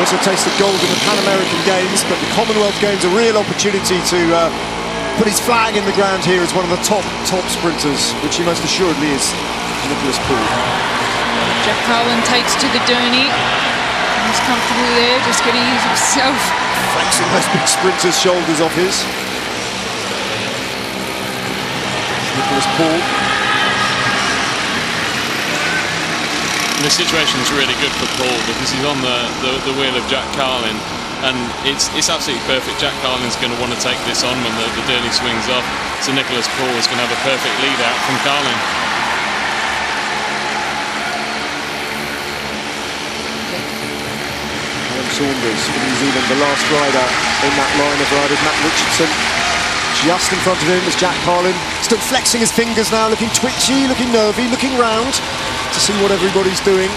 also tasted gold in the Pan American Games, but the Commonwealth Games a real opportunity to put his flag in the ground here as one of the top sprinters, which he most assuredly is, Nicholas Poole. Jack Carlin takes to the Derny. He's comfortable there, just getting himself. Flexing those big sprinters' shoulders off his. Nicholas Poole. This situation is really good for Paul because he's on the wheel of Jack Carlin, and it's absolutely perfect. Jack Carlin's going to want to take this on when the Derny swings off, so Nicholas Poole is going to have a perfect lead out from Carlin. Callum Saunders from New Zealand, the last rider in that line of riders. Matt Richardson just in front of him is Jack Carlin, still flexing his fingers now, looking twitchy, looking nervy, looking round to see what everybody's doing.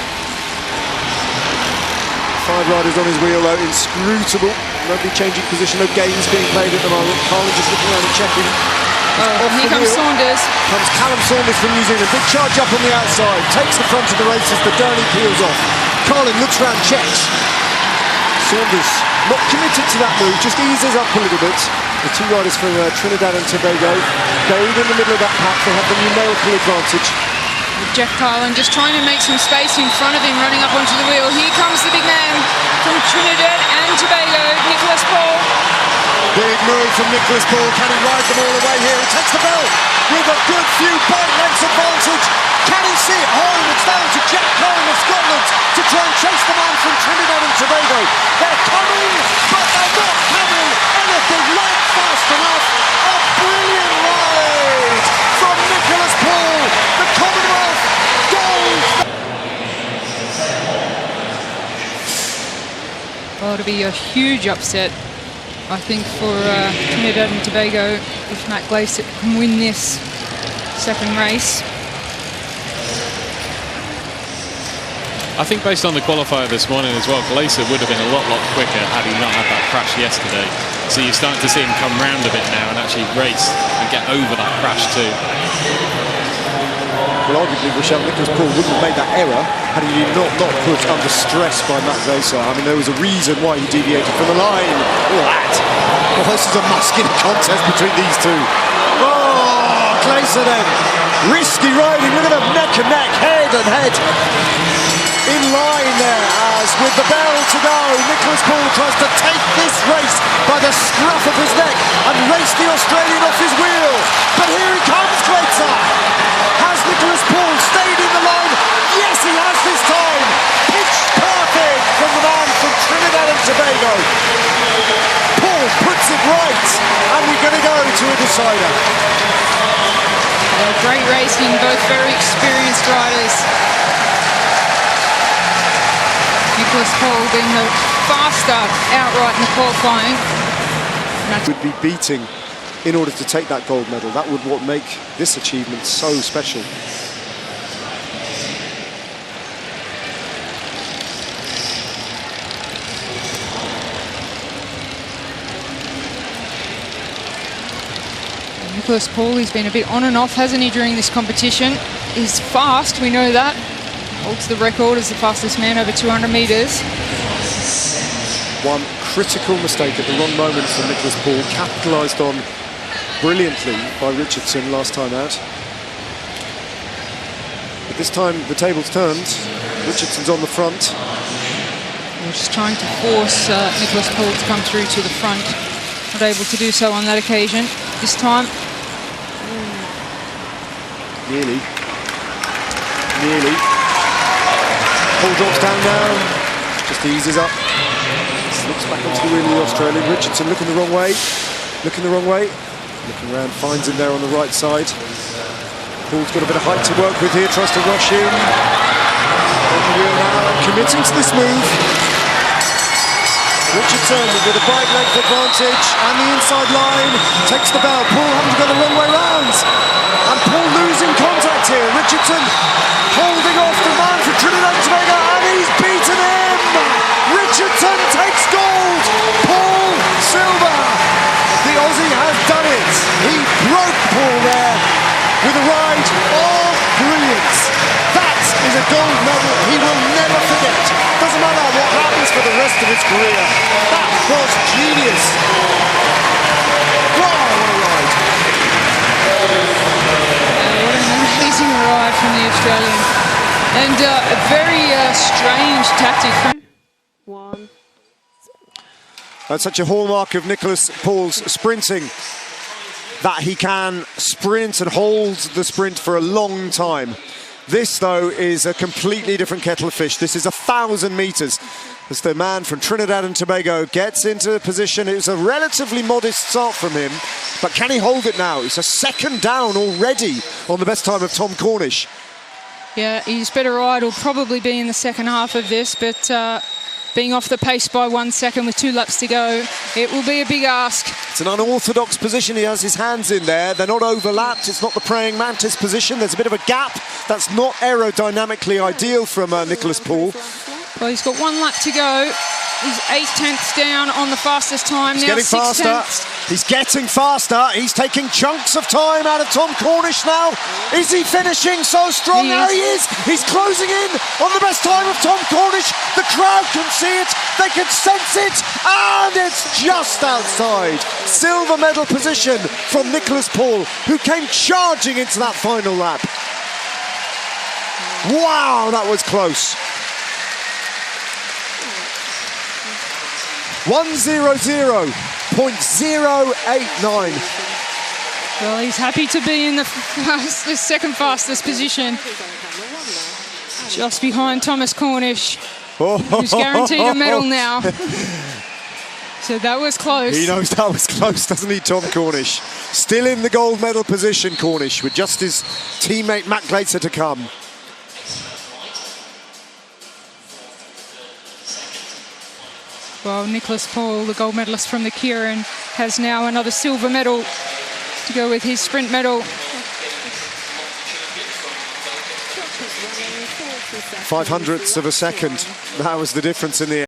5 riders on his wheel though, inscrutable. Nobody changing position, no games being played at the moment. Carlin just looking around and checking. Here comes Saunders. Comes Callum Saunders from New Zealand. Big charge up on the outside. Takes the front of the races. The Derny peels off. Carlin looks round, checks. Saunders not committed to that move, just eases up a little bit. The 2 riders from Trinidad and Tobago buried in the middle of that pack. They have the numerical advantage. Jack Carlin just trying to make some space in front of him, running up onto the wheel. Here comes the big man from Trinidad and Tobago, Nicholas Poole. Big move from Nicholas Poole. Can he ride them all away here? He takes the bell with a good few bike lengths advantage. Can he see it home? It's down to Jack Carlin of Scotland to try and chase the man from Trinidad and Tobago. They're coming, but they're not coming anything like fast enough. A brilliant ride from Nicholas Poole. The Commonwealth gold. Well, it'll be a huge upset, I think, for Trinidad and Tobago if Matt Glaser can win this second race. I think based on the qualifier this morning as well, Glaser would have been a lot quicker had he not had that crash yesterday. So you're starting to see him come round a bit now and actually race and get over that crash too. Well, arguably, Nicholas Poole wouldn't have made that error had he not put under stress by Matt Glaser. I mean, there was a reason why he deviated from the line. Look at that. Well, this is a muscular contest between these two. Oh, Glaser then. Risky riding. Look at them neck and neck, head and head. In line there, as with the bell to go, Nicholas Poole tries to take this race by the scruff of his neck and race the Australian off his wheel. But here he comes, Glaser. Has Nicholas Poole stayed in the line? Yes, he has this time. Pitch perfect from the man from Trinidad and Tobago. Poole puts it right, and we're going to go to a decider. Great racing, both very experienced riders. Nicholas Poole being the faster outright in the qualifying. Would be beating in order to take that gold medal. That would what make this achievement so special. Nicholas Poole, he's been a bit on and off, hasn't he, during this competition? He's fast, we know that. Holds the record as the fastest man over 200 metres. One critical mistake at the wrong moment from Nicholas Poole, capitalised on brilliantly by Richardson last time out. But this time the tables turned. Richardson's on the front. We're just trying to force Nicholas Poole to come through to the front. Not able to do so on that occasion. This time. Nearly. Poole drops down now. Just eases up. Looks back onto the wheel of the Australian. Richardson looking the wrong way. Looking around, finds him there on the right side. Poole's got a bit of height to work with here, tries to rush in. On the wheel now, committing to this move. Richardson with a bike length advantage and the inside line. Takes the bell. Poole having to go the wrong way round. And Poole losing contact here. Richardson holding off the man from Trinidad and Tobago, and he's beaten him. Richardson takes gold. Poole silver. The Aussie has done it. He broke Poole there with a ride of brilliance. That is a gold medal he will never forget. Doesn't matter what happens for the rest of his career. That was genius. Wow, what a ride. What an amazing ride from the Australian. And a very strange tactic from... That's such a hallmark of Nicholas Paul's sprinting, that he can sprint and hold the sprint for a long time. This, though, is a completely different kettle of fish. This is 1,000 metres. As the man from Trinidad and Tobago gets into position, it was a relatively modest start from him, but can he hold it now? It's a second down already on the best time of Tom Cornish. Yeah, his better ride will probably be in the second half of this, but being off the pace by 1 second with 2 laps to go, it will be a big ask. It's an unorthodox position. He has his hands in there. They're not overlapped. It's not the praying mantis position. There's a bit of a gap. That's not aerodynamically ideal from Nicholas Paul. Well, he's got 1 lap to go. He's 8/10ths down on the fastest time. He's now getting faster. 6/10ths. He's getting faster. He's taking chunks of time out of Tom Cornish now. Is he finishing so strong? There he is. He's closing in on the best time of Tom Cornish. The crowd can see it. They can sense it. And it's just outside. Silver medal position from Nicholas Paul, who came charging into that final lap. Wow, that was close. 1:00.089. Well, he's happy to be in the second fastest position, just behind Thomas Cornish, who's guaranteed a medal now. So that was close. He knows that was close, doesn't he, Tom Cornish? Still in the gold medal position, Cornish, with just his teammate Matt Glazer to come. Well, Nicholas Paul, the gold medalist from the Keirin, has now another silver medal to go with his sprint medal. 0.05 of a second. That was the difference in the end.